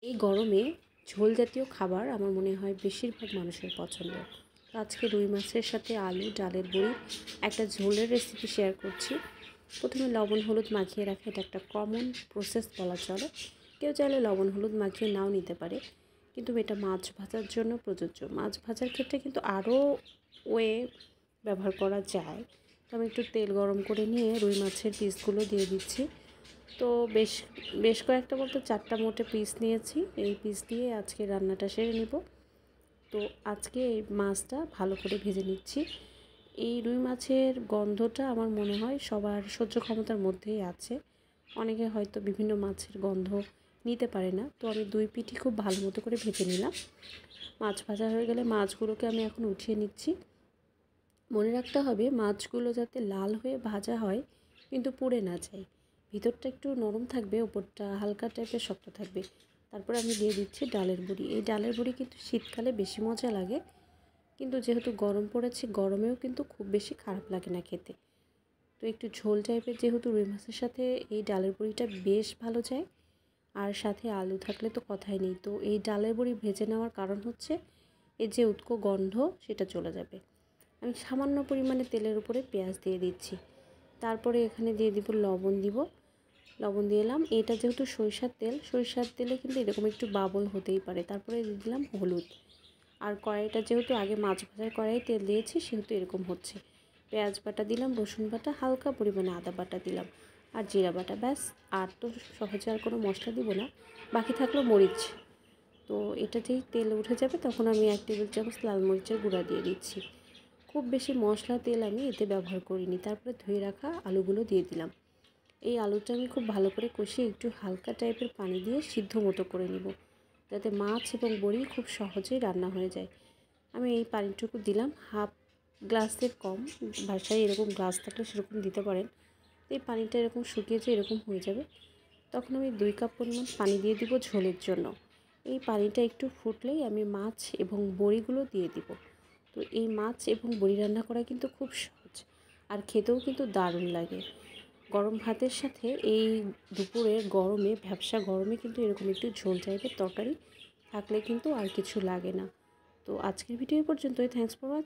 এই গরমে ঝোল জাতীয় খাবার আমার মনে হয় বেশিরভাগ মানুষের পছন্দ। তো আজকে রুই মাছের সাথে আলু, ডালের বড়ি একটা ঝোলের রেসিপি শেয়ার করছি। প্রথমে লবণ হলুদ মাখিয়ে রাখা, এটা একটা কমন প্রসেস বলা চলে। কেউ চাইলে লবণ হলুদ মাখিয়ে নাও নিতে পারে, কিন্তু এটা মাছ ভাজার জন্য প্রযোজ্য। মাছ ভাজার ক্ষেত্রে কিন্তু আরও ওয়ে ব্যবহার করা যায়। তো আমি একটু তেল গরম করে নিয়ে রুই মাছের পিসগুলো দিয়ে দিচ্ছি। তো বেশ কয়েকটা বলতে 4টা মোটে পিস নিয়েছি। এই পিস দিয়ে আজকে রান্নাটা সেরে নেব। তো আজকে এই মাছটা ভালো করে ভেজে নিচ্ছি। এই রুই মাছের গন্ধটা আমার মনে হয় সবার সহ্য ক্ষমতার মধ্যেই আছে। অনেকে হয়তো বিভিন্ন মাছের গন্ধ নিতে পারে না। তো আমি 2 পিঠই খুব ভালো মতো করে ভেজে নিলাম। মাছ ভাজা হয়ে গেলে মাছগুলোকে আমি এখন উঠিয়ে নিচ্ছি। মনে রাখতে হবে মাছগুলো যাতে লাল হয়ে ভাজা হয়, কিন্তু পুড়ে না যায়। ভিতরটা একটু নরম থাকবে, ওপরটা হালকা টাইপের শক্ত থাকবে। তারপর আমি দিয়ে দিচ্ছি ডালের বড়ি। এই ডালের বড়ি কিন্তু শীতকালে বেশি মজা লাগে, কিন্তু যেহেতু গরম পড়েছে, গরমেও কিন্তু খুব বেশি খারাপ লাগে না খেতে। তো একটু ঝোল টাইপের যেহেতু রুই মাছের সাথে এই ডালের বড়িটা বেশ ভালো যায়, আর সাথে আলু থাকলে তো কথাই নেই। তো এই ডালের বড়ি ভেজে নেওয়ার কারণ হচ্ছে এর যে উৎকো গন্ধ সেটা চলে যাবে। আমি সামান্য পরিমাণে তেলের উপরে পেঁয়াজ দিয়ে দিচ্ছি। তারপরে এখানে দিয়ে দিব লবণ লবণ দিয়ে এলাম। এটা যেহেতু সরিষার তেলে কিন্তু এরকম একটু বাবল হতেই পারে। তারপরে দিয়ে দিলাম হলুদ। আর কড়াইটা যেহেতু আগে মাছ ভাজার কড়াই তেল দিয়েছি, সেহেতু এরকম হচ্ছে। পেঁয়াজ বাটা দিলাম, রসুন বাটা, হালকা পরিমাণে আদা বাটা দিলাম, আর জিরা বাটা। ব্যাস, আর তো সহজে আর কোনো মশলা দিব না। বাকি থাকলো মরিচ। তো এটা যেই তেল উঠে যাবে তখন আমি 1 টেবিল চামচ লাল মরিচের গুঁড়া দিয়ে দিচ্ছি। খুব বেশি মশলা তেল আমি এতে ব্যবহার করিনি। তারপরে ধুয়ে রাখা আলুগুলো দিয়ে দিলাম। এই আলুটা আমি খুব ভালো করে কষিয়ে একটু হালকা টাইপের পানি দিয়ে সিদ্ধ মতো করে নিব, যাতে মাছ এবং বড়ি খুব সহজেই রান্না হয়ে যায়। আমি এই পানিটুকু দিলাম, হাফ গ্লাসের কম। বাসায় এরকম গ্লাস থাকলে সেরকম দিতে পারেন। এই পানিটা এরকম শুকিয়েছে, এরকম হয়ে যাবে। তখন আমি 2 কাপ পরিমাণ পানি দিয়ে দিব ঝোলের জন্য। এই পানিটা একটু ফুটলেই আমি মাছ এবং বড়িগুলো দিয়ে দিব। তো এই মাছ এবং বড়ি রান্না করা কিন্তু খুব সহজ, আর খেতেও কিন্তু দারুণ লাগে। গরম ভাতের সাথে এই দুপুরের গরমে, ভ্যাপসা গরমে কিন্তু এরকম একটু ঝোল টাইপের তরকারি থাকলে কিন্তু আর কিছু লাগে না। তো আজকের ভিডিও পর্যন্তই। Thanks for watching.